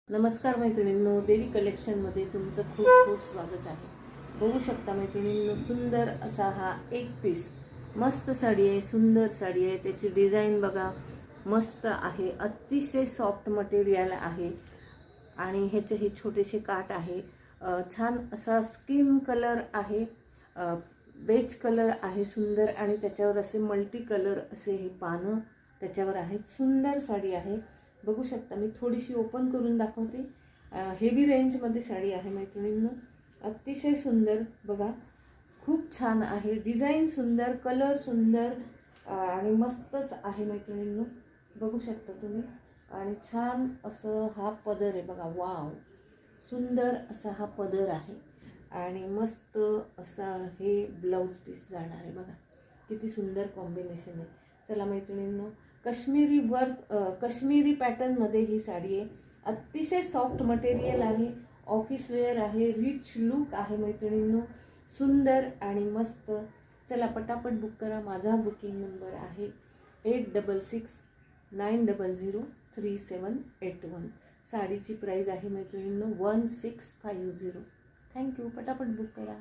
नमस्कार मैत्रिणींनो, देवी कलेक्शनमध्ये तुमचं खूप खूप स्वागत आहे। बघू शकता मैत्रिणींनो, सुंदर असा हा एक पीस मस्त साडी आहे, सुंदर साडी आहे। त्याची डिझाइन बघा, मस्त आहे, अतिशय सॉफ्ट मटेरियल आहे आणि ह्याचे हे छोटेसे काठ आहे। छान असा स्किन कलर आहे, बेज कलर आहे सुंदर, आणि त्याच्यावर असे मल्टी कलर असे हे पानं त्याच्यावर आहेत। सुंदर साडी आहे, बघू शकता। मी थोडीशी ओपन करून दाखवते। हेवी रेंजमध्ये साडी आहे मैत्रिणींनो, अतिशय सुंदर बघा, खूप छान आहे, डिझाइन सुंदर, कलर सुंदर आणि मस्तच आहे मैत्रिणींनो, बघू शकता तुम्ही। आणि छान असं हा पदर आहे बघा, वाव, सुंदर असा हा पदर आहे आणि मस्त असा हे ब्लाउज पीस जाणार आहे बघा, किती सुंदर कॉम्बिनेशन आहे। चला मैत्रिणींनो, काश्मीरी वर्क, काश्मीरी पॅटर्नमध्ये ही साडी आहे, अतिशय सॉफ्ट मटेरियल आहे, ऑफिस वेअर आहे, रिच लुक आहे मैत्रिणींनो, सुंदर आणि मस्त। चला पटापट बुक करा। माझा बुकिंग नंबर आहे 8690033781। साडीची प्राइस आहे मैत्रिणींनो 1650। थँक्यू, पटापट बुक करा।